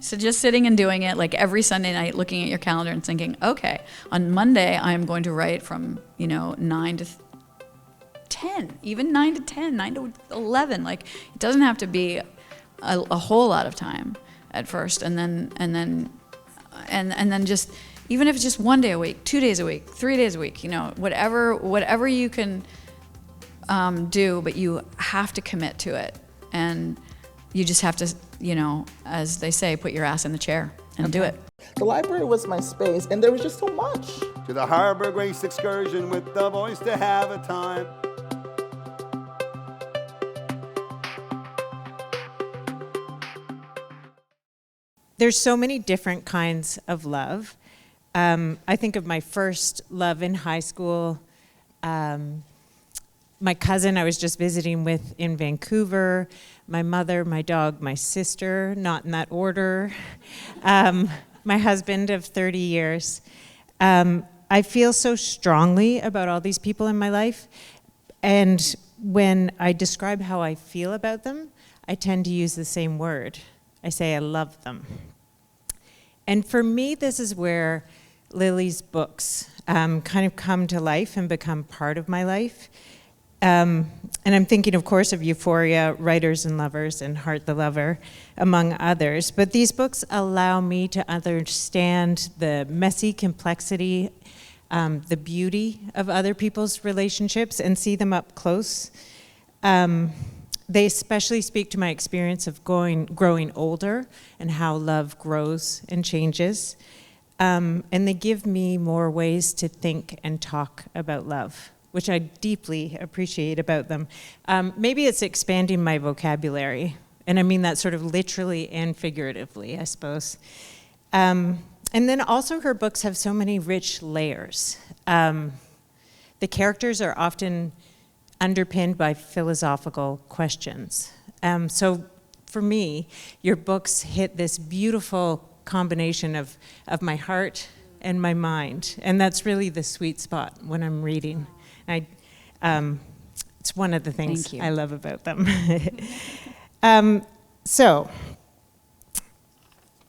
So just sitting and doing it, like every Sunday night, looking at your calendar and thinking, okay, on Monday I'm going to write from 9 to 10, even 9 to 10, 9 to 11. Like it doesn't have to be a whole lot of time at first, and then just, even if it's just 1 day a week, 2 days a week, 3 days a week, whatever you can do, but you have to commit to it, and you just have to, as they say, put your ass in the chair and do it. The library was my space, and there was just so much. To the Harbor Grace excursion with the boys to have a time. There's so many different kinds of love. I think of my first love in high school. My cousin I was just visiting with in Vancouver, my mother, my dog, my sister, not in that order, my husband of 30 years. I feel so strongly about all these people in my life, and when I describe how I feel about them, I tend to use the same word. I say I love them. And for me, this is where Lily's books kind of come to life and become part of my life. And I'm thinking, of course, of Euphoria, Writers and Lovers, and Heart the Lover, among others. But these books allow me to understand the messy complexity, the beauty of other people's relationships, and see them up close. They especially speak to my experience of growing older and how love grows and changes. And they give me more ways to think and talk about love, which I deeply appreciate about them. Maybe it's expanding my vocabulary, and I mean that sort of literally and figuratively, I suppose. And then also her books have so many rich layers. The characters are often underpinned by philosophical questions. So for me, your books hit this beautiful combination of my heart and my mind, and that's really the sweet spot when I'm reading. It's one of the things I love about them. So,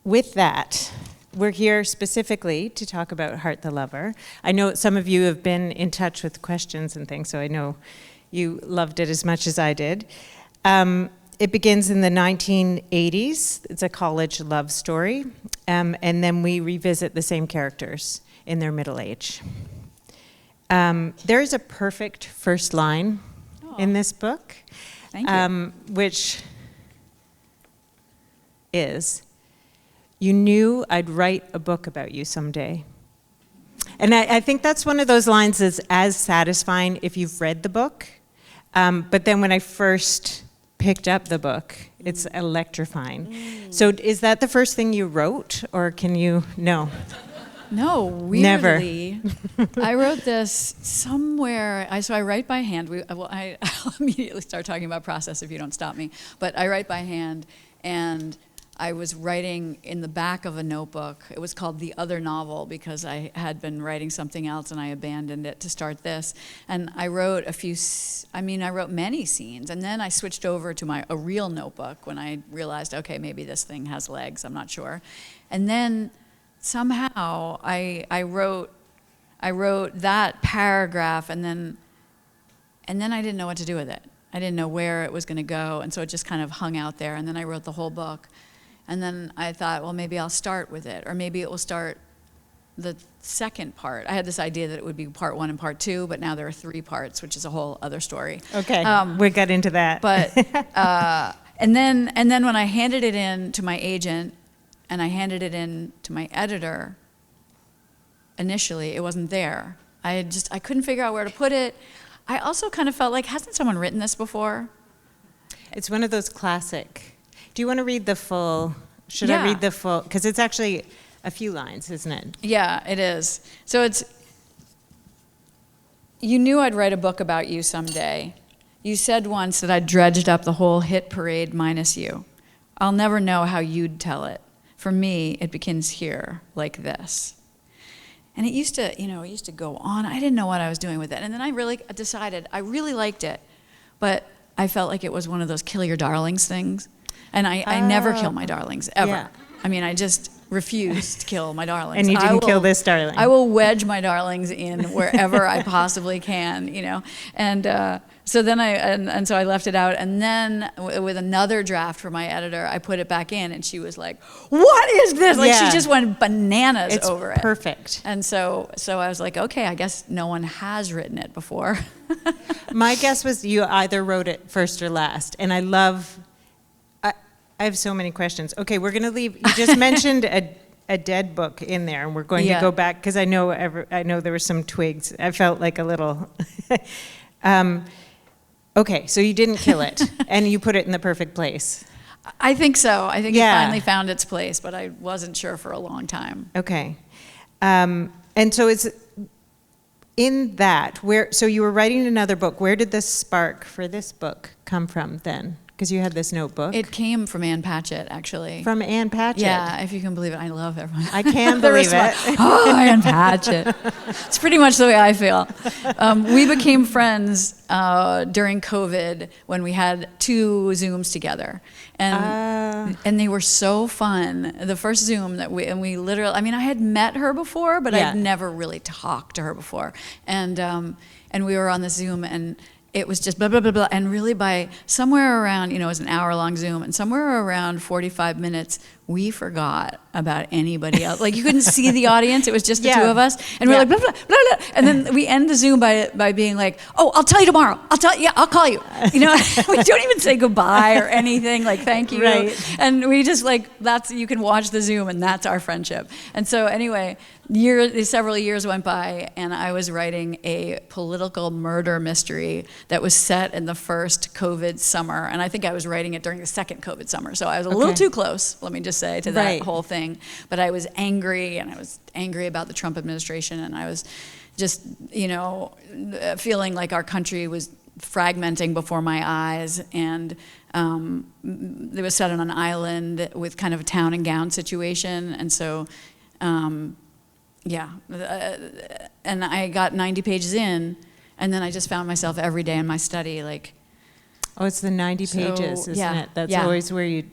with that, we're here specifically to talk about Heart the Lover. I know some of you have been in touch with questions and things, so I know you loved it as much as I did. It begins in the 1980s. It's a college love story, and then we revisit the same characters in their middle age. There's a perfect first line in this book, Thank you. Which is, "You knew I'd write a book about you someday." And I think that's one of those lines that's as satisfying if you've read the book. But then when I first picked up the book, it's electrifying. So is that the first thing you wrote, or can you, no? No, weirdly. Never. I wrote this somewhere. So I write by hand. I'll immediately start talking about process if you don't stop me. But I write by hand, and I was writing in the back of a notebook. It was called The Other Novel because I had been writing something else and I abandoned it to start this. And I wrote I wrote many scenes, and then I switched over to a real notebook when I realized, okay, maybe this thing has legs, I'm not sure. And then somehow I wrote that paragraph, and then I didn't know what to do with it. I didn't know where it was going to go, and so it just kind of hung out there, and then I wrote the whole book. And then I thought, well, maybe I'll start with it, or maybe it will start the second part. I had this idea that it would be part 1 and part 2, but now there are 3 parts, which is a whole other story. Okay, we'll get into that. But and then when I handed it in to my agent, and I handed it in to my editor, initially it wasn't there. I couldn't figure out where to put it. I also kind of felt like, hasn't someone written this before? It's one of those classic. Do you want to read the full? Should I read the full? Because it's actually a few lines, isn't it? Yeah, it is. So it's, "You knew I'd write a book about you someday. You said once that I'd dredged up the whole hit parade minus you. I'll never know how you'd tell it. For me, it begins here, like this." And it used to go on. I didn't know what I was doing with it. And then I really decided I really liked it, but I felt like it was one of those kill your darlings things. And I never kill my darlings, ever. I mean, I just refuse to kill my darlings. And you didn't kill this darling. I will wedge my darlings in wherever I possibly can, you know. And so then so I left it out. And then with another draft for my editor, I put it back in, and she was like, "What is this?" Like she just went bananas over it. Perfect. And so I was like, okay, I guess no one has written it before. My guess was you either wrote it first or last, and I have so many questions. Okay, we're going to leave. You just mentioned a dead book in there, and we're going to go back because I know there were some twigs. I felt like a little. Okay, so you didn't kill it, and you put it in the perfect place. I think so. I think it finally found its place, but I wasn't sure for a long time. Okay, and so it's in that so you were writing another book. Where did the spark for this book come from then? Because you had this notebook. It came from Ann Patchett, actually. From Ann Patchett? Yeah, if you can believe it. I love everyone. I can believe it. Oh, Ann Patchett. It's pretty much the way I feel. We became friends during COVID when we had 2 Zooms together. And they were so fun. The first Zoom that we literally, I mean, I had met her before, but I'd never really talked to her before. And we were on this Zoom, and it was just blah, blah, blah, blah. And really by somewhere around, it was an hour-long Zoom, and somewhere around 45 minutes, we forgot about anybody else. Like, you couldn't see the audience. It was just the 2 of us. And we're like, blah, blah, blah, blah. And then we end the Zoom by being like, oh, I'll tell you tomorrow. I'll call you. We don't even say goodbye or anything, like, thank you. Right. And we just, you can watch the Zoom, and that's our friendship. And so anyway, several years went by, and I was writing a political murder mystery that was set in the first COVID summer. And I think I was writing it during the second COVID summer. So I was a little too close, let me just say, to that whole thing. But I was angry, and I was angry about the Trump administration, and I was just, feeling like our country was fragmenting before my eyes. And it was set on an island with kind of a town and gown situation. And so, and I got 90 pages in, and then I just found myself every day in my study, like. Oh, it's the 90 pages, isn't it? That's always where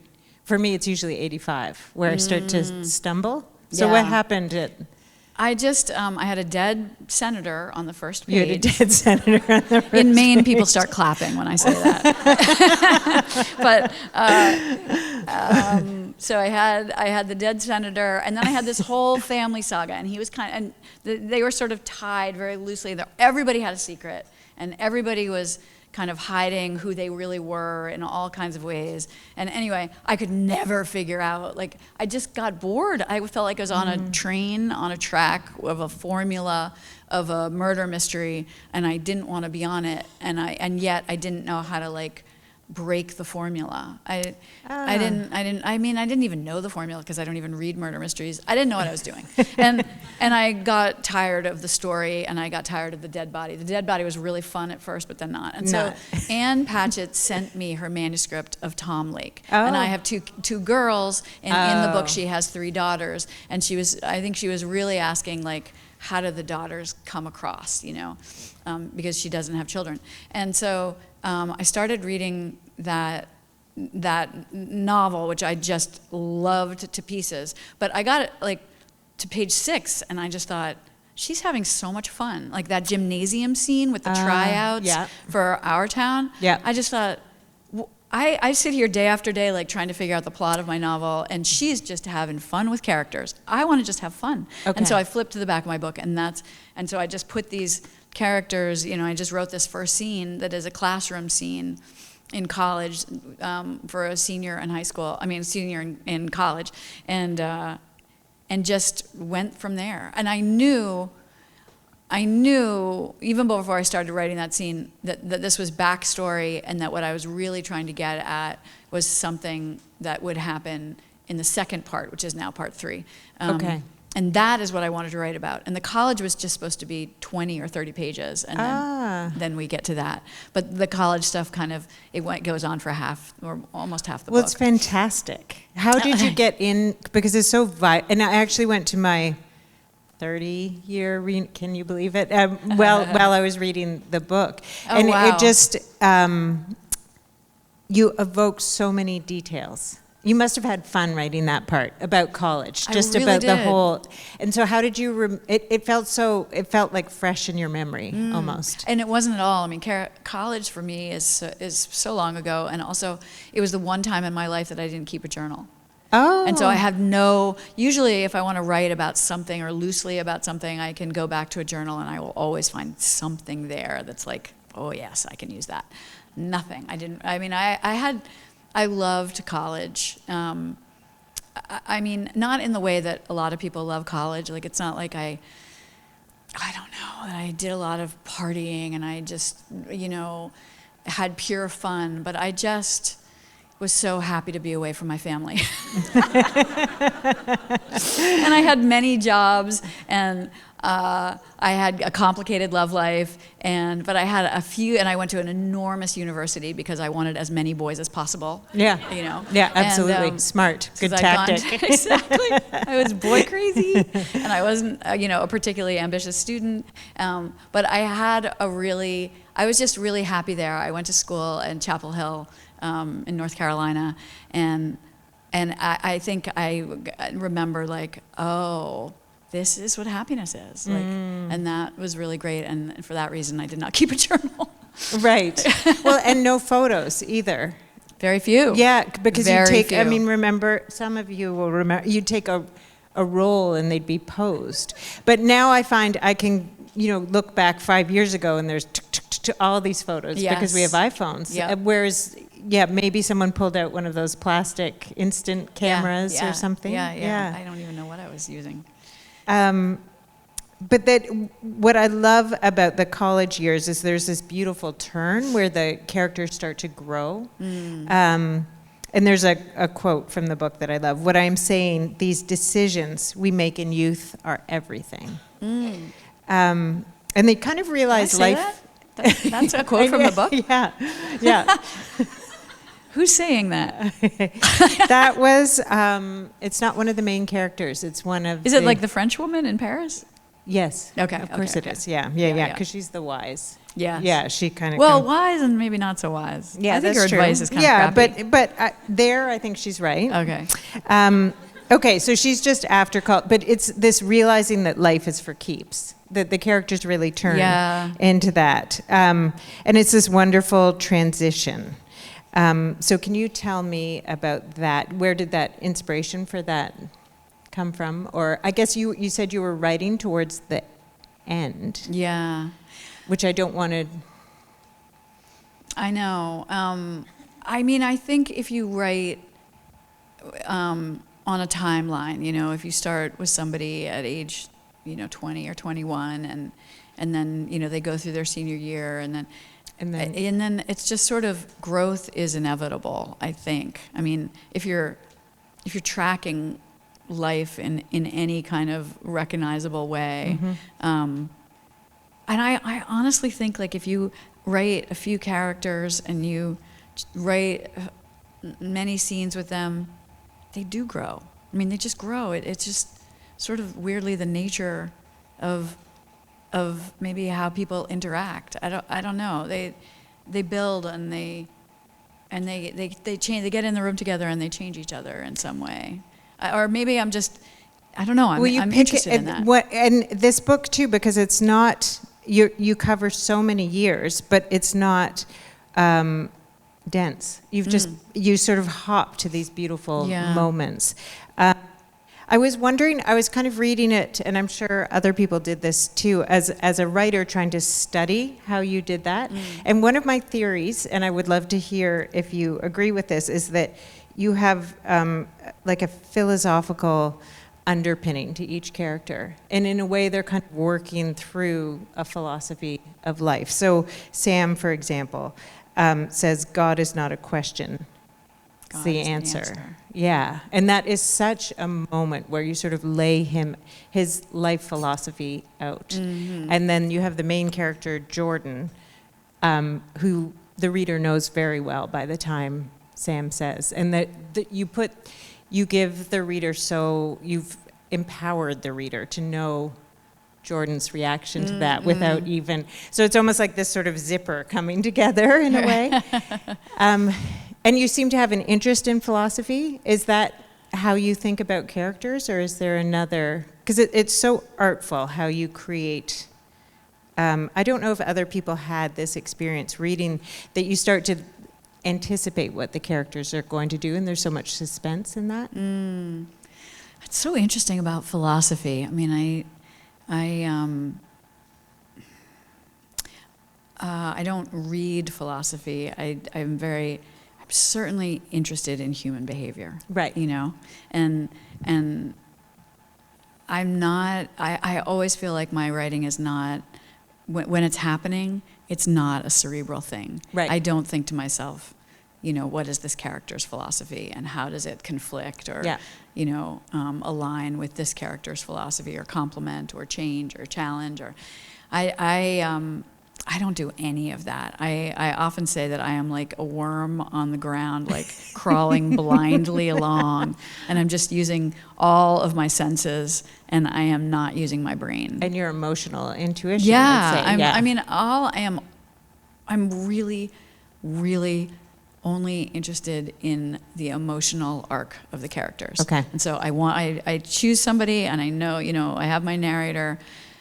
for me, it's usually 85, where I start to stumble. So what happened I just, I had a dead senator on the first page. You had a dead senator on the first In Maine, page. people start clapping when I say that. So I had the dead senator, and then I had this whole family saga, and he was they were sort of tied very loosely. Everybody had a secret, and everybody was kind of hiding who they really were in all kinds of ways. And anyway, I could never figure out, I just got bored. I felt like I was on a train, on a track of a formula of a murder mystery, and I didn't want to be on it. And yet I didn't know how to break the formula. I didn't even know the formula because I don't even read murder mysteries. I didn't know what I was doing. And I got tired of the story, and I got tired of the dead body. The dead body was really fun at first, but then not. And so Ann Patchett sent me her manuscript of Tom Lake. And I have two girls, and in the book she has 3 daughters. And I think she was really asking, how do the daughters come across, because she doesn't have children. And so I started reading that novel, which I just loved to pieces. But I got it to page 6, and I just thought, she's having so much fun. Like that gymnasium scene with the tryouts for our town. Yeah. I just thought, I sit here day after day trying to figure out the plot of my novel, and she's just having fun with characters. I want to just have fun. Okay. And so I flipped to the back of my book, and so I just put these characters, I just wrote this first scene that is a classroom scene in college for a senior in high school. Senior in college, and just went from there. And I knew even before I started writing that scene that this was backstory, and that what I was really trying to get at was something that would happen in the second part, which is now part 3. Okay. And that is what I wanted to write about. And the college was just supposed to be 20 or 30 pages, and then we get to that. But the college stuff goes on for half or almost half the book. Well, it's fantastic. How did you get in? Because it's so and I actually went to my 30-year, can you believe it? While I was reading the book. Oh, and wow. it just, you evoke so many details. You must have had fun writing that part about college, I just really about the did. whole. And so, how did you? It felt like fresh in your memory, almost. And it wasn't at all. I mean, college for me is so long ago, and also it was the one time in my life that I didn't keep a journal. Oh. And so I have usually if I want to write about something or loosely about something, I can go back to a journal and I will always find something there that's like, oh yes, I can use that. Nothing. I loved college. I mean, not in the way that a lot of people love college. Like, it's not like I don't know, that I did a lot of partying and I just, had pure fun, but I just was so happy to be away from my family. And I had many jobs, and I had a complicated love life, but I had a few, and I went to an enormous university because I wanted as many boys as possible. Yeah. Yeah, absolutely. And, Smart. Good 'cause I'd gone tactic. exactly. I was boy crazy, and I wasn't, a particularly ambitious student. But I was just really happy there. I went to school in Chapel Hill, in North Carolina, and I think I remember like, oh, this is what happiness is, like, and that was really great. And for that reason, I did not keep a journal. Right. Well, and no photos either. Very few. Yeah, because Very you take. few. I mean, remember, some of you will remember. You take a roll and they'd be posed. But now I find I can, look back 5 years ago and there's all these photos because we have iPhones. Yep. Whereas, maybe someone pulled out one of those plastic instant cameras or something. Yeah. I don't even know what I was using. But what I love about the college years is there's this beautiful turn where the characters start to grow. And there's a quote from the book that I love. What I'm saying, these decisions we make in youth are everything. And they kind of realize Did I say life. That's a quote from the book? Yeah. Who's saying that? That was, it's not one of the main characters. It's one of Is it like the French woman in Paris? Yes. Okay, Of course okay, it okay. is. Yeah, Yeah. because she's the wise. Yes. Yeah, she kind of. Well, wise and maybe not so wise. Yeah, I think that's her true. advice is kind of crappy. but there I think she's right. Okay. Okay, so she's just after college, but it's this realizing that life is for keeps. That the characters really turn into that, and it's this wonderful transition. So can you tell me about that? Where did that inspiration for that come from? Or I guess you said you were writing towards the end. Yeah. Which I don't want to. I know. I mean, I think if you write on a timeline, if you start with somebody at age, 20 or 21, and then, they go through their senior year, and then it's just sort of growth is inevitable, I think. I mean, if you're tracking life in any kind of recognizable way, and I honestly think, like, if you write a few characters and you write many scenes with them, they do grow. I mean, they just grow. It's just sort of weirdly the nature of maybe how people interact. I don't know. They build and they change. They get in the room together and they change each other in some way. Or maybe I'm just, I don't know. I'm interested in that. And this book too, because it's not. You cover so many years, but it's not dense. You sort of hop to these beautiful moments. I was wondering, I was kind of reading it, and I'm sure other people did this too, as a writer trying to study how you did that. And one of my theories, and I would love to hear if you agree with this, is that you have like a philosophical underpinning to each character. And in a way, they're kind of working through a philosophy of life. So Sam, for example, says, God is not a question. It's the answer. Yeah. And that is such a moment where you sort of lay his life philosophy out. And then you have the main character, Jordan, who the reader knows very well by the time Sam says. And that you give the reader, you've empowered the reader to know Jordan's reaction to that without even, so it's almost like this sort of zipper coming together in a way. And you seem to have an interest in philosophy. Is that how you think about characters, or is there another? Because it's so artful how you create. I don't know if other people had this experience reading, that you start to anticipate what the characters are going to do, and there's so much suspense in that. It's so interesting about philosophy. I mean, I don't read philosophy. I'm certainly interested in human behavior. Right. You know, and I'm not. I always feel like my writing is not. When it's happening, it's not a cerebral thing. Right. I don't think to myself, you know, what is this character's philosophy and how does it conflict or, you know, align with this character's philosophy or complement or change or challenge or, I don't do any of that. I often say that I am like a worm on the ground, like crawling blindly along, and I'm just using all of my senses, and I am not using my brain. And your emotional intuition. Yeah, I'd say. I'm really, really only interested in the emotional arc of the characters. Okay. And so I choose somebody, and I know, you know, I have my narrator,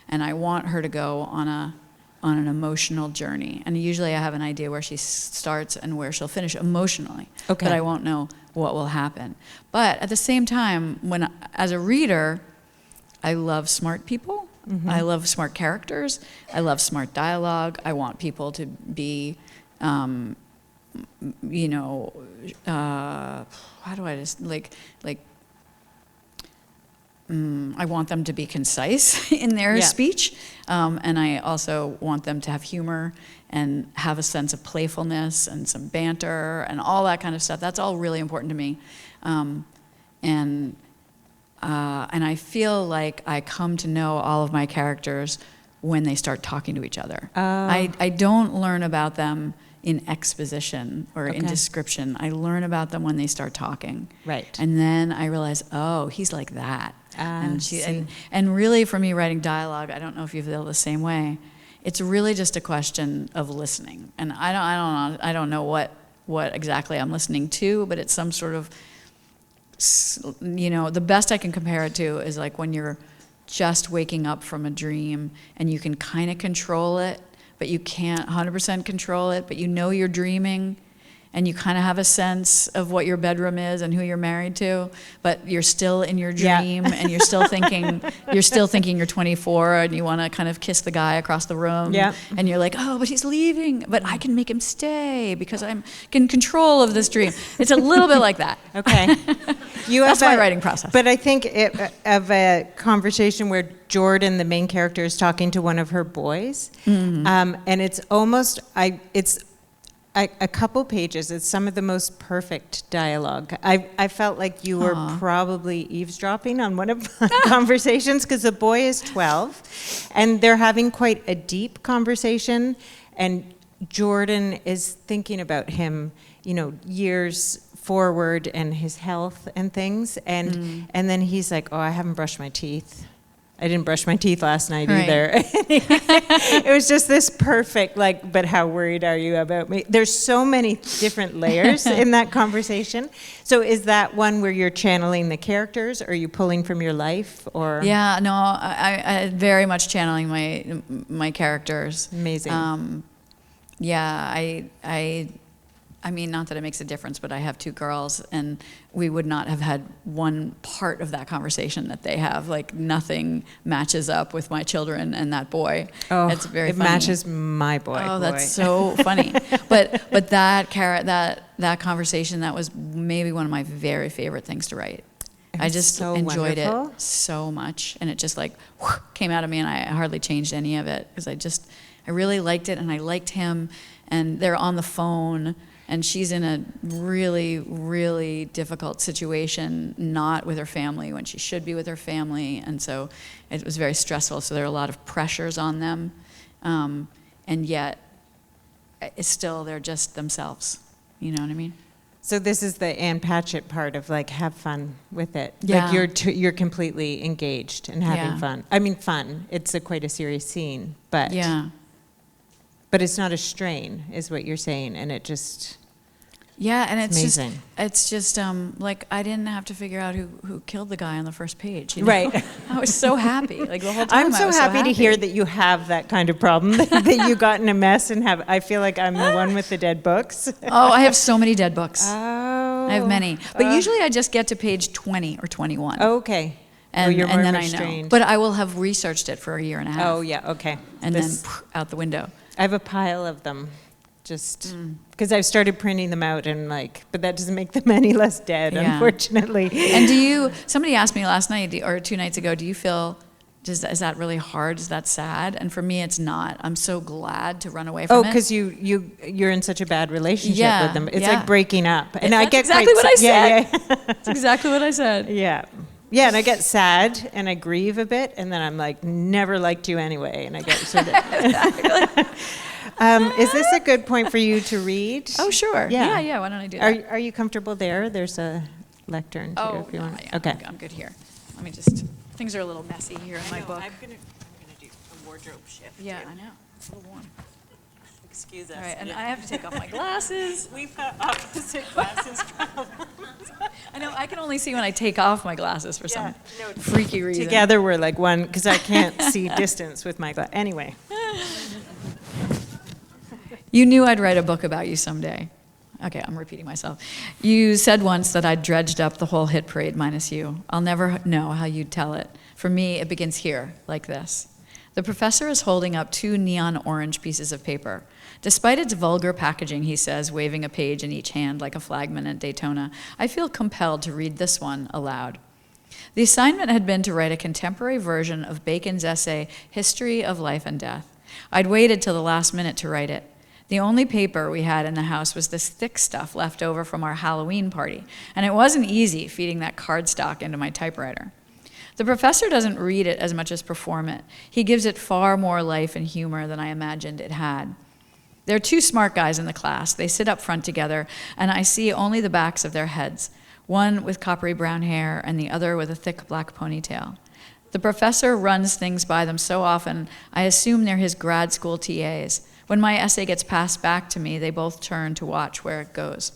and I want her to go on an emotional journey. And usually I have an idea where she starts and where she'll finish emotionally. Okay. But I won't know what will happen. But at the same time, as a reader, I love smart people. Mm-hmm. I love smart characters. I love smart dialogue. I want people to be, you know, how do I just, I want them to be concise in their speech, and I also want them to have humor and have a sense of playfulness and some banter and all that kind of stuff. That's all really important to me, and I feel like I come to know all of my characters when they start talking to each other. I don't learn about them in exposition or in description. I learn about them when they start talking. Right. And then I realize, oh, he's like that. And really for me writing dialogue, I don't know if you feel the same way. It's really just a question of listening. And I don't know what exactly I'm listening to, but it's some sort of, you know, the best I can compare it to is like when you're just waking up from a dream and you can kind of control it, but you can't 100% control it, but you know you're dreaming, and you kind of have a sense of what your bedroom is and who you're married to, but you're still in your dream, and you're still thinking you're 24 and you want to kind of kiss the guy across the room, and you're like, oh, but he's leaving, but I can make him stay because I'm in control of this dream. It's a little bit like that. Okay. That's my writing process. But I think of a conversation where Jordan, the main character, is talking to one of her boys, and it's almost a couple pages. It's some of the most perfect dialogue. I felt like you were probably eavesdropping on one of my conversations, because the boy is 12, and they're having quite a deep conversation, and Jordan is thinking about him, you know, years forward and his health and things, and then he's like, oh, I haven't brushed my teeth. I didn't brush my teeth last night either. It was just this perfect, like, but how worried are you about me? There's so many different layers in that conversation. So is that one where you're channeling the characters, or are you pulling from your life, or? Yeah, no, I very much channeling my characters. Amazing. I mean, not that it makes a difference, but I have two girls, and we would not have had one part of that conversation that they have. Like, nothing matches up with my children and that boy. Oh, it's very it funny. matches my boy. Oh, that's so funny. But that conversation, that was maybe one of my very favorite things to write. I just so enjoyed wonderful. it so much, and it just like came out of me, and I hardly changed any of it because I really liked it, and I liked him, and they're on the phone. And she's in a really, really difficult situation, not with her family when she should be with her family. And so it was very stressful. So there are a lot of pressures on them. And yet, it's still, they're just themselves. You know what I mean? So this is the Anne Patchett part of, like, have fun with it. Yeah. Like, you're completely engaged and having fun. I mean, fun. It's quite a serious scene, but... Yeah. But it's not a strain, is what you're saying, and it just... Yeah, and it's amazing. like I didn't have to figure out who killed the guy on the first page. You know? Right. I was so happy. Like the whole time I'm I so was happy to hear that you have that kind of problem, that you got in a mess and have. I feel like I'm the one with the dead books. Oh, I have so many dead books. Oh. I have many. But usually I just get to page 20 or 21. Okay. And, you're more and then I know. restrained. But I will have researched it for a year and a half. Oh, yeah, okay. And then out the window. I have a pile of them, just because I've started printing them out and but that doesn't make them any less dead, Yeah. unfortunately. And somebody asked me last night or 2 nights ago, do you feel, is that really hard? Is that sad? And for me, it's not. I'm so glad to run away from it. Oh, because you're in such a bad relationship Yeah, with them. It's yeah. like breaking up. And I That's get exactly what I said. Yeah. That's exactly what I said. Yeah. Yeah, and I get sad and I grieve a bit, and then I'm like, never liked you anyway, and I get sort of. Is this a good point for you to read? Oh, sure. Yeah. Yeah. Why don't I do that? Are you comfortable there? There's a lectern too, if you want. Yeah, Okay. I'm good here. Let me just. Things are a little messy here in my book. I'm gonna do a wardrobe shift. Yeah, I know. It's a little warm. Excuse us. All right, and I have to take off my glasses. We've got opposite glasses problems. I know. I can only see when I take off my glasses for some no, freaky reason. Together we're like one, because I can't see distance with my glass. Anyway. You knew I'd write a book about you someday. Okay, I'm repeating myself. You said once that I'd dredged up the whole hit parade minus you. I'll never know how you'd tell it. For me, it begins here, like this. The professor is holding up 2 neon orange pieces of paper. Despite its vulgar packaging, he says, waving a page in each hand like a flagman at Daytona, I feel compelled to read this one aloud. The assignment had been to write a contemporary version of Bacon's essay, History of Life and Death. I'd waited till the last minute to write it. The only paper we had in the house was this thick stuff left over from our Halloween party, and it wasn't easy feeding that cardstock into my typewriter. The professor doesn't read it as much as perform it. He gives it far more life and humor than I imagined it had. There are 2 smart guys in the class. They sit up front together, and I see only the backs of their heads, one with coppery brown hair and the other with a thick black ponytail. The professor runs things by them so often, I assume they're his grad school TAs. When my essay gets passed back to me, they both turn to watch where it goes.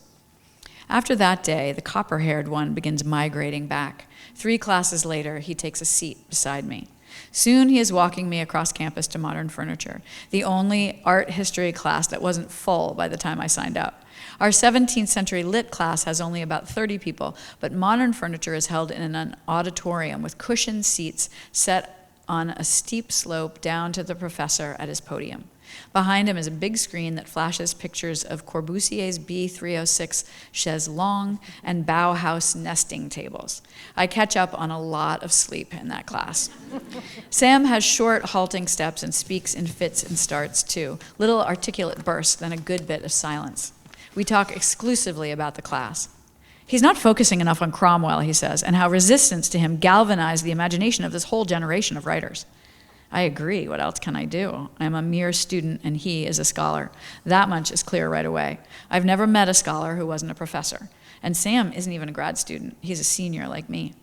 After that day, the copper-haired one begins migrating back. 3 classes later, he takes a seat beside me. Soon he is walking me across campus to Modern Furniture, the only art history class that wasn't full by the time I signed up. Our 17th century lit class has only about 30 people, but Modern Furniture is held in an auditorium with cushioned seats set on a steep slope down to the professor at his podium. Behind him is a big screen that flashes pictures of Corbusier's B306 chaise longue and Bauhaus nesting tables. I catch up on a lot of sleep in that class. Sam has short, halting steps and speaks in fits and starts, too. Little articulate bursts, then a good bit of silence. We talk exclusively about the class. He's not focusing enough on Cromwell, he says, and how resistance to him galvanized the imagination of this whole generation of writers. I agree. What else can I do? I'm a mere student, and he is a scholar. That much is clear right away. I've never met a scholar who wasn't a professor. And Sam isn't even a grad student. He's a senior like me.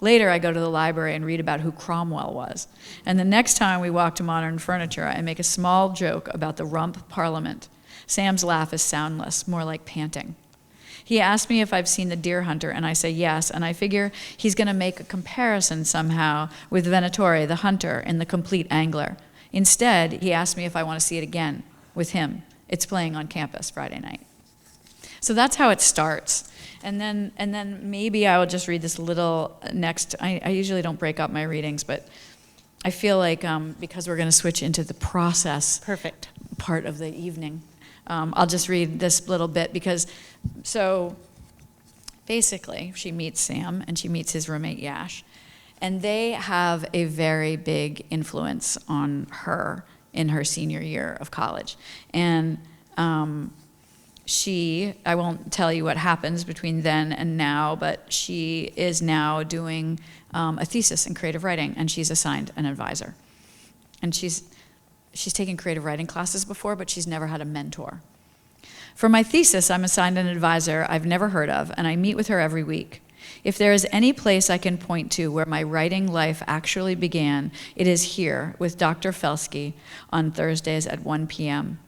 Later, I go to the library and read about who Cromwell was. And the next time we walk to Modern Furniture, I make a small joke about the rump parliament. Sam's laugh is soundless, more like panting. He asked me if I've seen The Deer Hunter, and I say yes, and I figure he's going to make a comparison somehow with Venatore, the hunter, in The Complete Angler. Instead, he asked me if I want to see it again with him. It's playing on campus Friday night. So that's how it starts. And then maybe I will just read this little next. I usually don't break up my readings, but I feel like because we're going to switch into the process Perfect. part of the evening, I'll just read this little bit because, so basically she meets Sam and she meets his roommate Yash, and they have a very big influence on her in her senior year of college. And I won't tell you what happens between then and now, but she is now doing a thesis in creative writing, and she's assigned an advisor. And she's taken creative writing classes before, but she's never had a mentor. For my thesis, I'm assigned an advisor I've never heard of, and I meet with her every week. If there is any place I can point to where my writing life actually began, it is here with Dr. Felsky on Thursdays at 1 p.m.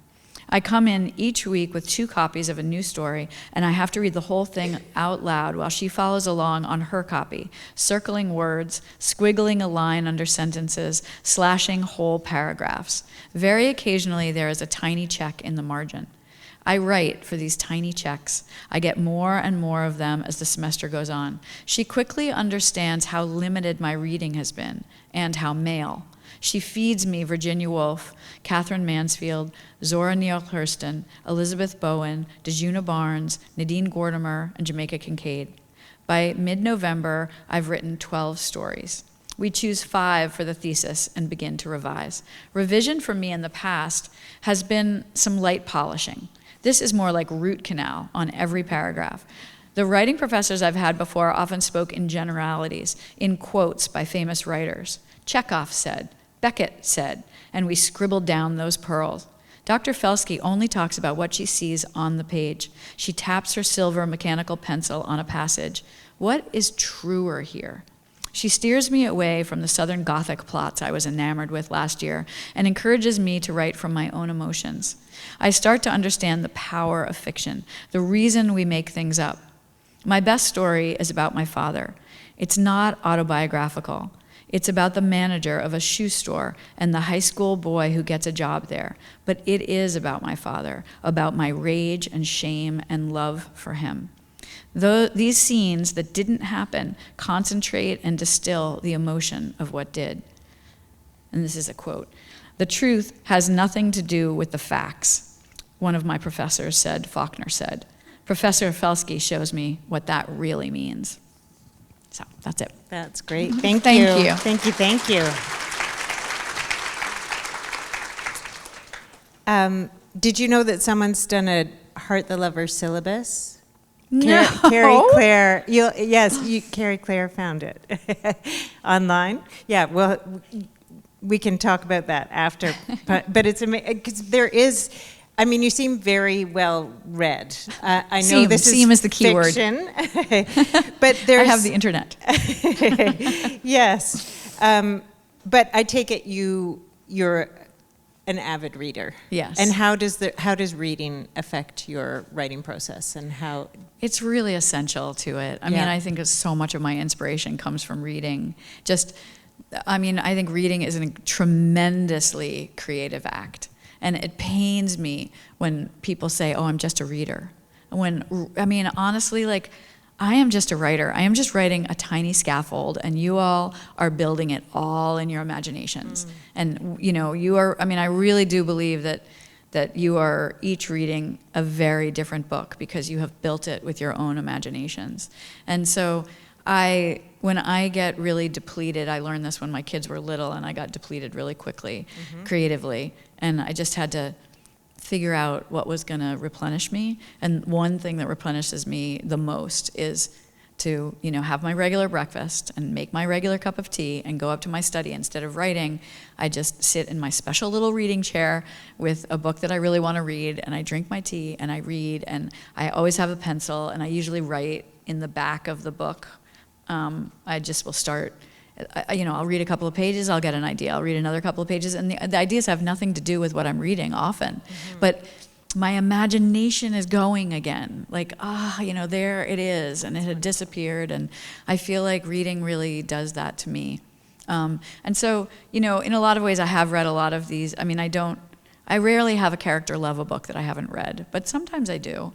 I come in each week with 2 copies of a new story, and I have to read the whole thing out loud while she follows along on her copy, circling words, squiggling a line under sentences, slashing whole paragraphs. Very occasionally, there is a tiny check in the margin. I write for these tiny checks. I get more and more of them as the semester goes on. She quickly understands how limited my reading has been and how male. She feeds me Virginia Woolf, Catherine Mansfield, Zora Neale Hurston, Elizabeth Bowen, Dejuna Barnes, Nadine Gordimer, and Jamaica Kincaid. By mid-November, I've written 12 stories. We choose 5 for the thesis and begin to revise. Revision for me in the past has been some light polishing. This is more like root canal on every paragraph. The writing professors I've had before often spoke in generalities, in quotes by famous writers. Chekhov said, Beckett said, and we scribbled down those pearls. Dr. Felsky only talks about what she sees on the page. She taps her silver mechanical pencil on a passage. What is truer here? She steers me away from the Southern Gothic plots I was enamored with last year and encourages me to write from my own emotions. I start to understand the power of fiction, the reason we make things up. My best story is about my father. It's not autobiographical. It's about the manager of a shoe store and the high school boy who gets a job there. But it is about my father, about my rage and shame and love for him. These scenes that didn't happen concentrate and distill the emotion of what did. And this is a quote. The truth has nothing to do with the facts, one of my professors said, Faulkner said. Professor Felsky shows me what that really means. So that's it. That's great. Thank you. Thank you. Thank you. Thank you. Did you know that someone's done a Heart the Lover syllabus? No. Carrie Claire, Carrie Claire found it online. Yeah, well, we can talk about that after. But it's amazing, because there is, I mean, you seem very well read. I know this is the key word. Fiction, but there's... I have the internet. Yes. But I take it you're an avid reader. Yes. And how does reading affect your writing process, and how? It's really essential to it. I mean, I think so much of my inspiration comes from reading. I think reading is a tremendously creative act. And it pains me when people say, oh, I'm just a reader. Honestly, like, I am just a writer. I am just writing a tiny scaffold, and you all are building it all in your imaginations. And, you are, I really do believe that you are each reading a very different book because you have built it with your own imaginations. And so when I get really depleted, I learned this when my kids were little, and I got depleted really quickly, creatively, and I just had to figure out what was going to replenish me. And one thing that replenishes me the most is to, have my regular breakfast and make my regular cup of tea and go up to my study. Instead of writing, I just sit in my special little reading chair with a book that I really want to read, and I drink my tea and I read, and I always have a pencil, and I usually write in the back of the book. I just will start, I'll read a couple of pages, I'll get an idea, I'll read another couple of pages, and the ideas have nothing to do with what I'm reading often. But my imagination is going again, like, there it is, and it had disappeared, and I feel like reading really does that to me. And so, in a lot of ways, I have read a lot of these. I rarely have a character love a book that I haven't read, but sometimes I do.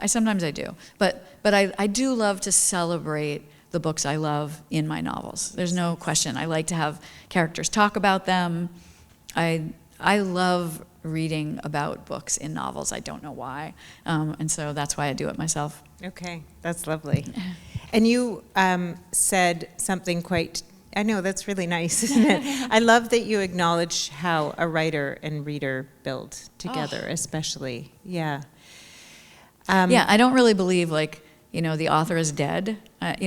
Sometimes I do. But I do love to celebrate the books I love in my novels. There's no question. I like to have characters talk about them. I love reading about books in novels. I don't know why. And so that's why I do it myself. Okay, that's lovely. And you said something I know, that's really nice, isn't it? I love that you acknowledge how a writer and reader build together, especially. Yeah. I don't really believe, the author is dead, but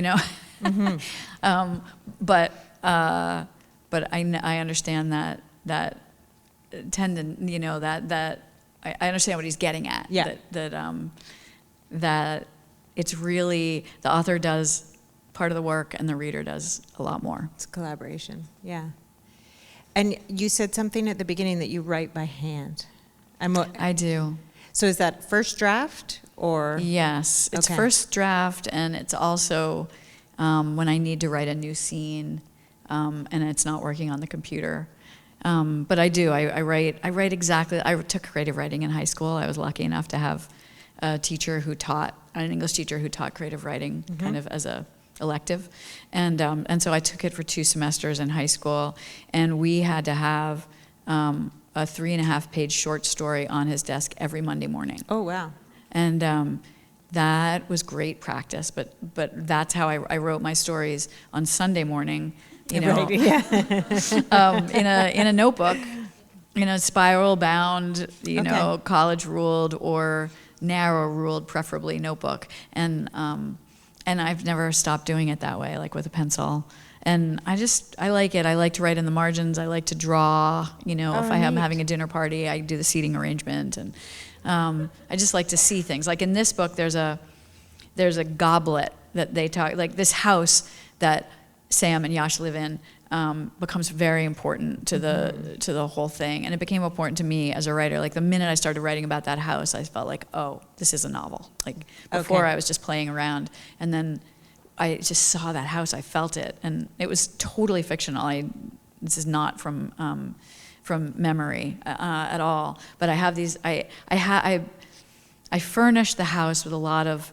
I understand that tendon, that I understand what he's getting at. Yeah. That it's really, the author does part of the work and the reader does a lot more. It's collaboration, yeah. And you said something at the beginning that you write by hand. I do. So is that first draft or? Yes, it's Okay. first draft, and it's also when I need to write a new scene, and it's not working on the computer. But I do. I write exactly. I took creative writing in high school. I was lucky enough to have an English teacher who taught creative writing kind of as a elective, and so I took it for 2 semesters in high school, and we had to have a 3.5-page short story on his desk every Monday morning. Oh, wow. And that was great practice, but that's how I wrote my stories on Sunday morning, you know, Right, yeah. in a notebook, in a spiral bound, you know, college ruled or narrow ruled, preferably notebook, and I've never stopped doing it that way, like with a pencil. And I like it. I like to write in the margins. I like to draw. You know, if I'm having a dinner party, I do the seating arrangement, and I just like to see things. Like in this book, there's a goblet that they talk. Like this house that Sam and Yash live in becomes very important to the whole thing, and it became important to me as a writer. Like the minute I started writing about that house, I felt like, oh, this is a novel. Like before, I was just playing around, and then I just saw that house. I felt it, and it was totally fictional. This is not from memory at all. But I have these. I furnished the house with a lot of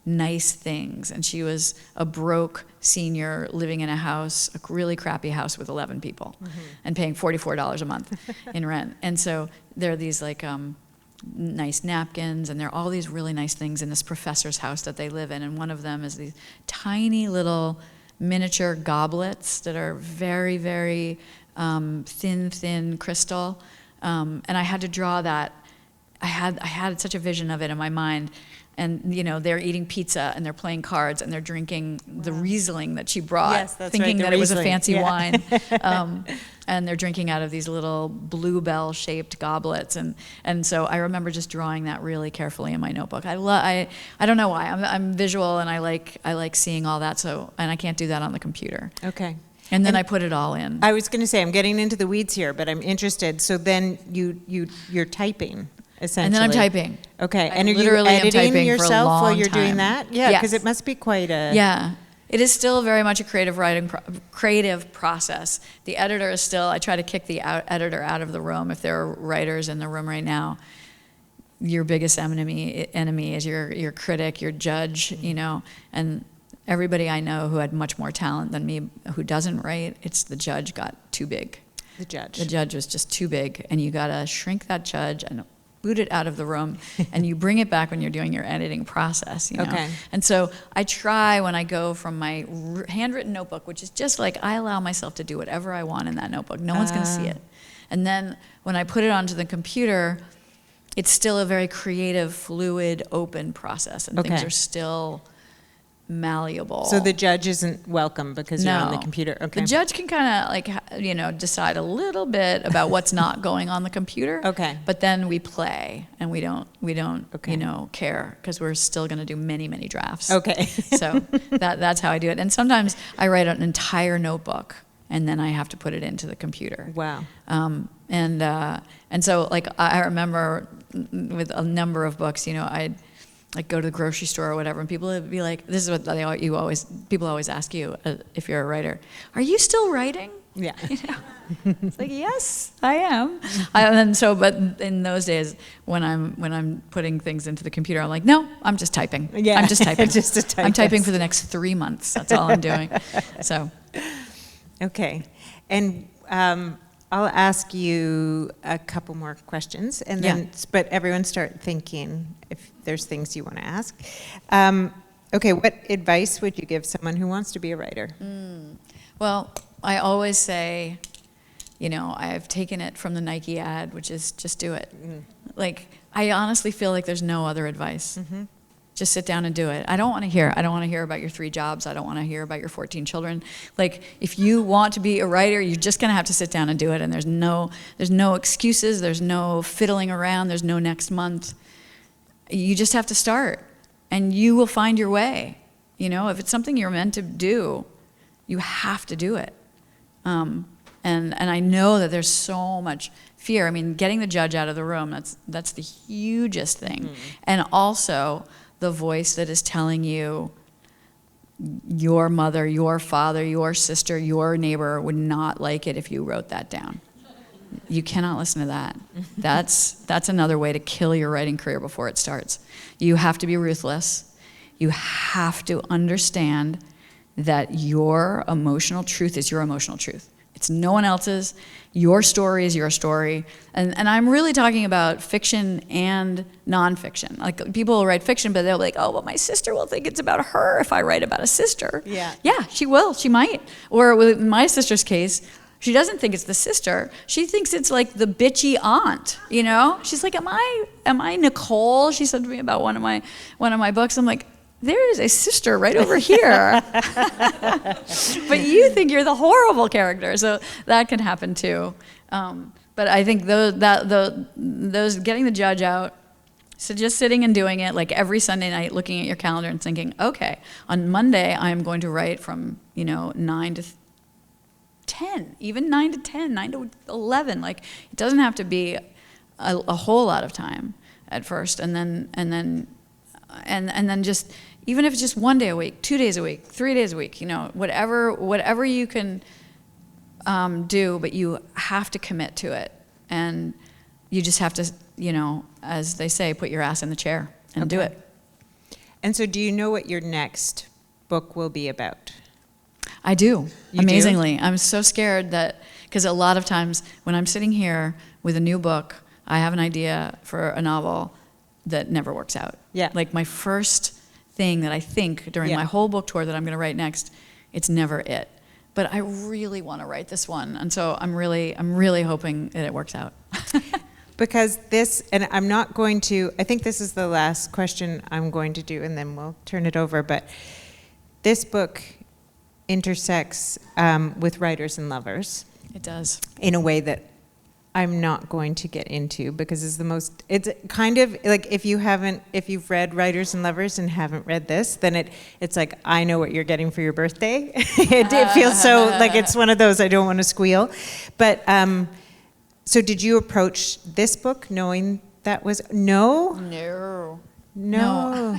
nice things, and she was a broke senior living in a really crappy house with 11 people, and paying $44 a month in rent. And so there are these like nice napkins, and there are all these really nice things in this professor's house that they live in, and one of them is these tiny little miniature goblets that are very, very thin crystal, and I had to draw that. I had such a vision of it in my mind, and you know, they're eating pizza and they're playing cards and they're drinking the Riesling that she brought, Yes, that's thinking right, the that it was a Riesling. fancy Yeah. wine. And they're drinking out of these little bluebell-shaped goblets, and so I remember just drawing that really carefully in my notebook. I don't know why. I'm visual, and I like seeing all that. So, and I can't do that on the computer. Okay. And then I put it all in. I was going to say, I'm getting into the weeds here, but I'm interested. So then you're typing, essentially. And then I'm typing. Okay. I And are you literally am editing typing for a yourself while long you're doing time. that? Yeah, Yes. because it must be quite a... Yeah. It is still very much a creative process. The editor is still, I try to kick the editor out of the room. If there are writers in the room right now, your biggest enemy is your critic, your judge, you know. And everybody I know who had much more talent than me who doesn't write, it's the judge got too big. The judge. The judge was just too big, and you gotta shrink that judge and boot it out of the room, and you bring it back when you're doing your editing process, you know? Okay. And so I try when I go from my handwritten notebook, which is just like I allow myself to do whatever I want in that notebook. No one's gonna see it. And then when I put it onto the computer, it's still a very creative, fluid, open process, and things Okay. are still malleable. So the judge isn't welcome because you're on the computer. Okay. The judge can kind of like, you know, decide a little bit about what's not going on the computer. Okay. But then we play, and we don't, Okay. you know, care, because we're still going to do many, many drafts. Okay. So that's how I do it. And sometimes I write an entire notebook, and then I have to put it into the computer. Wow. And so like I remember with a number of books, you know, I'd like go to the grocery store or whatever, and people would be like, this is what people always ask you if you're a writer, are you still writing? Yeah. You know? It's like, yes, I am. But in those days, when I'm putting things into the computer, I'm like, no, I'm just typing. Yeah. I'm just typing. Just a typist. I'm typing for the next 3 months. That's all I'm doing. So. Okay. And I'll ask you a couple more questions, and then, but everyone start thinking if there's things you want to ask. Okay, what advice would you give someone who wants to be a writer? Well, I always say, you know, I've taken it from the Nike ad, which is just do it. Like, I honestly feel like there's no other advice. Just sit down and do it. I don't want to hear about your 3 jobs. I don't want to hear about your 14 children. Like, if you want to be a writer, you're just going to have to sit down and do it. And there's no excuses. There's no fiddling around. There's no next month. You just have to start, and you will find your way. You know, if it's something you're meant to do, you have to do it. And And I know that there's so much fear. I mean, getting the judge out of the room, that's the hugest thing. And also the voice that is telling you your mother, your father, your sister, your neighbor would not like it if you wrote that down. You cannot listen to that. That's another way to kill your writing career before it starts. You have to be ruthless. You have to understand that your emotional truth is your emotional truth. It's no one else's. Your story is your story. And I'm really talking about fiction and nonfiction. Like, people will write fiction, but they'll be like, oh, well, my sister will think it's about her if I write about a sister. Yeah. Yeah, she will. She might. Or with my sister's case, she doesn't think it's the sister. She thinks it's like the bitchy aunt, you know? She's like, am I Nicole? She said to me about one of my books. I'm like, there is a sister right over here. But you think you're the horrible character. So that can happen too. But I think those getting the judge out, so just sitting and doing it, like every Sunday night, looking at your calendar and thinking, okay, on Monday I'm going to write from 9 to 10, even 9 to 10, 9 to 11. Like, it doesn't have to be a whole lot of time at first, and then just, even if it's just 1 day a week, 2 days a week, 3 days a week, whatever you can do, but you have to commit to it, and you just have to, as they say, put your ass in the chair and do it. And so, do you know what your next book will be about? I do, You amazingly. I'm so scared because a lot of times when I'm sitting here with a new book, I have an idea for a novel that never works out. Yeah. Like, my first thing that I think during my whole book tour that I'm going to write next, it's never it. But I really want to write this one, and so I'm really hoping that it works out. Because this, and I'm not going to, I think this is the last question I'm going to do, and then we'll turn it over, but this book intersects with writers and lovers. It does. In a way that I'm not going to get into, because it's kind of like, if you've read Writers and Lovers and haven't read this, then it's like, I know what you're getting for your birthday. It feels so like it's one of those, I don't want to squeal. But, so did you approach this book knowing that was, no? No.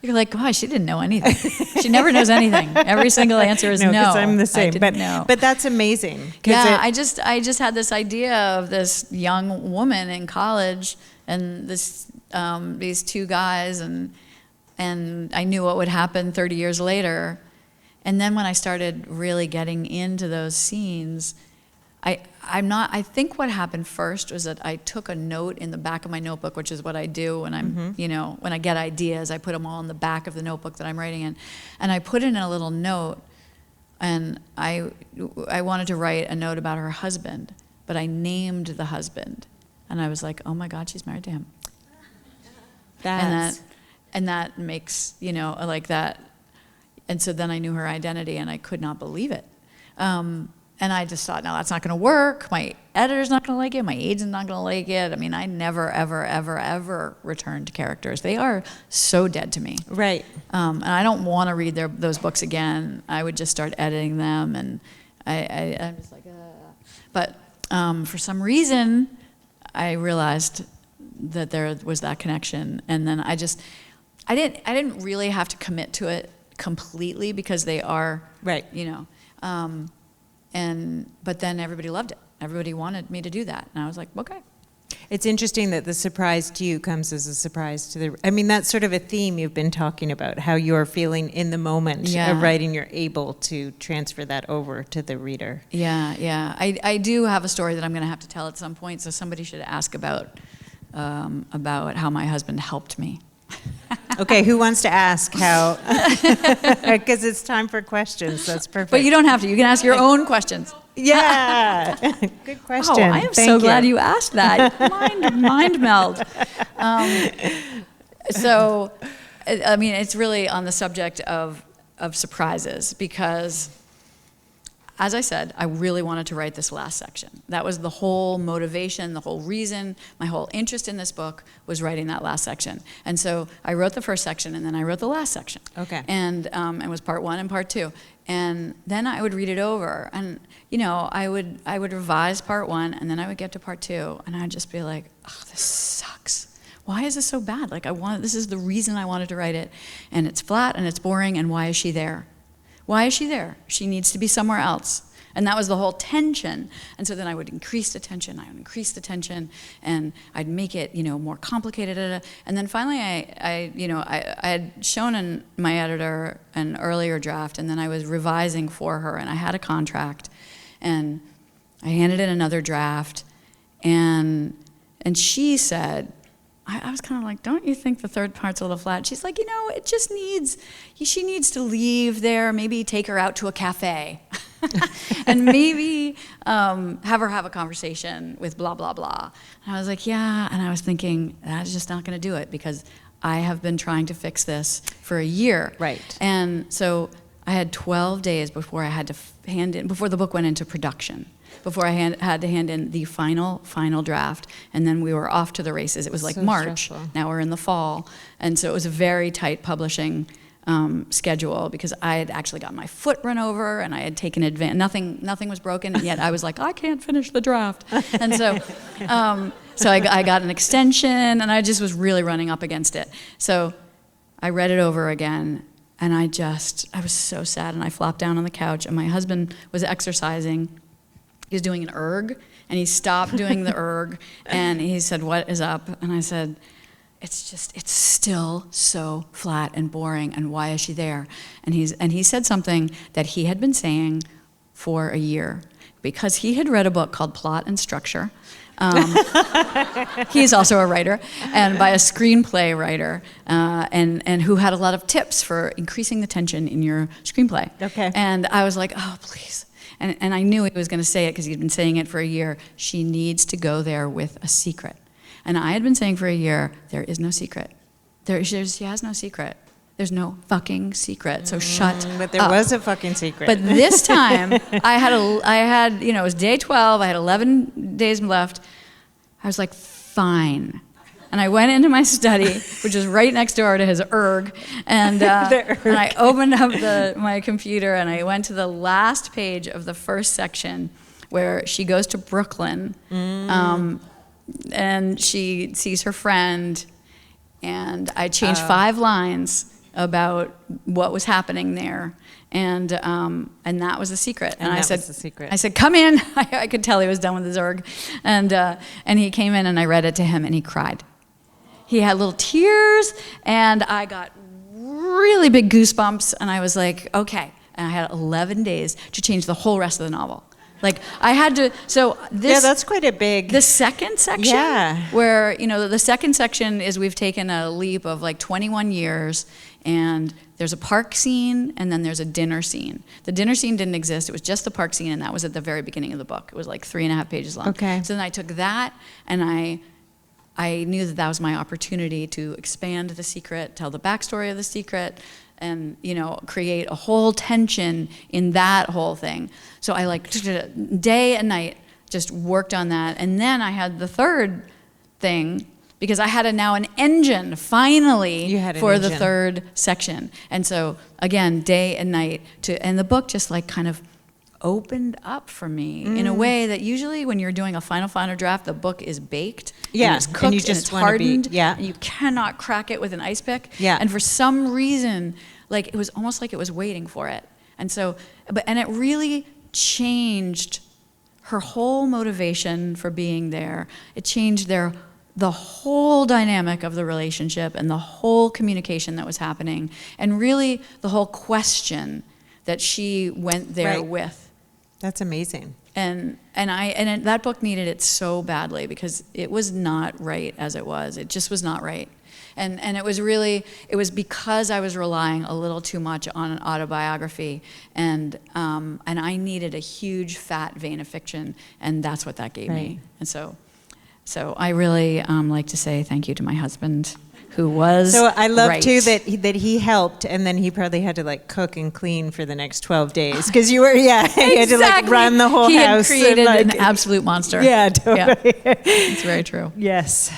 You're like, gosh, she didn't know anything. She never knows anything. Every single answer is no. Because I'm the same. I didn't know. But that's amazing. Yeah, I just had this idea of this young woman in college and these two guys, and I knew what would happen 30 years later. And then when I started really getting into those scenes, I think what happened first was that I took a note in the back of my notebook, which is what I do when I'm, when I get ideas, I put them all in the back of the notebook that I'm writing in. And I put it in a little note, and I wanted to write a note about her husband, but I named the husband. And I was like, oh my God, she's married to him. And that makes, like that. And so then I knew her identity, and I could not believe it. And I just thought, no, that's not going to work. My editor's not going to like it. My agent's not going to like it. I mean, I never, ever, ever, ever returned to characters. They are so dead to me. Right. And I don't want to read those books again. I would just start editing them, and I'm just like, But for some reason, I realized that there was that connection, and then I didn't really have to commit to it completely, because they are, right. But then everybody loved it. Everybody wanted me to do that. And I was like, okay. It's interesting that the surprise to you comes as a surprise to that's sort of a theme you've been talking about, how you're feeling in the moment of writing, you're able to transfer that over to the reader. Yeah. I do have a story that I'm going to have to tell at some point, so somebody should ask about how my husband helped me. Okay, who wants to ask how? Because it's time for questions. That's perfect. But you don't have to. You can ask your own questions. Yeah. Good question. Oh, I am so glad you asked that. Mind meld. So, I mean, it's really on the subject of surprises, because as I said, I really wanted to write this last section. That was the whole motivation, the whole reason, my whole interest in this book was writing that last section. And so I wrote the first section, and then I wrote the last section. Okay. And it was part 1 and part 2. And then I would read it over, and I would revise part 1, and then I would get to part 2, and I'd just be like, oh, this sucks. Why is this so bad? Like, this is the reason I wanted to write it, and it's flat and it's boring, and why is she there? Why is she there? She needs to be somewhere else. And that was the whole tension. And so then I would increase the tension, and I'd make it, more complicated. And then finally I had shown my editor an earlier draft, and then I was revising for her, and I had a contract, and I handed in another draft, and she said, I was kind of like, don't you think the third part's a little flat? She's like, it just she needs to leave there, maybe take her out to a cafe. And maybe have her have a conversation with blah, blah, blah. And I was like, yeah. And I was thinking, that's just not going to do it, because I have been trying to fix this for a year. Right. And so I had 12 days before I had to before the book went into production, before I had to hand in the final draft, and then we were off to the races. It was like So March. stressful. Now we're in the fall, and so it was a very tight publishing schedule, because I had actually got my foot run over, and I had taken advantage. Nothing was broken, and yet I was like, I can't finish the draft, and so I got an extension, and I just was really running up against it. So I read it over again. And I was so sad, and I flopped down on the couch, and my husband was exercising. He was doing an erg, and he stopped doing the erg, and he said, what is up? And I said, it's still so flat and boring, and why is she there? And he said something that he had been saying for a year, because he had read a book called Plot and Structure. He's also a writer, and by a screenplay writer, and who had a lot of tips for increasing the tension in your screenplay. Okay. And I was like, oh, please. And I knew he was going to say it, because he'd been saying it for a year. She needs to go there with a secret. And I had been saying for a year, there is no secret. She has no secret. There's no fucking secret, so shut up. But there was a fucking secret. But this time, I had, it was day 12, I had 11 days left. I was like, fine. And I went into my study, which is right next door to his erg, and I opened up my computer, and I went to the last page of the first section, where she goes to Brooklyn, and she sees her friend, and I changed 5 lines about what was happening there, and that was the secret. And I said, was the secret. I said, come in. I could tell he was done with his erg, and he came in, and I read it to him, and he cried. He had little tears, and I got really big goosebumps, and I was like, okay. And I had 11 days to change the whole rest of the novel. Like, I had to, so this... Yeah, that's quite a big... The second section, Yeah. where, the second section is we've taken a leap of like 21 years, and there's a park scene, and then there's a dinner scene. The dinner scene didn't exist, it was just the park scene, and that was at the very beginning of the book. It was like 3.5 pages long. Okay. So then I took that, and I knew that was my opportunity to expand the secret, tell the backstory of the secret, and create a whole tension in that whole thing. So I day and night just worked on that, and then I had the third thing, because I had now an engine finally for the third section. And so again, day and night and the book just kind of opened up for me in a way that usually when you're doing a final draft, the book is baked, and it's cooked, and and it's hardened, and you cannot crack it with an ice pick. Yeah. And for some reason, it was almost like it was waiting for it. And so, and it really changed her whole motivation for being there. It changed the whole dynamic of the relationship and the whole communication that was happening, and really the whole question that she went there with. That's amazing. And that book needed it so badly, because it was not right as it was. It just was not right. And it was because I was relying a little too much on an autobiography, and I needed a huge fat vein of fiction, and that's what that gave me. And so I really like to say thank you to my husband, who was So I love right. too that he helped, and then he probably had to like cook and clean for the next 12 days because you were he had to like run the whole he house. He had created and, an absolute monster. Yeah, totally. It's very true. Yes.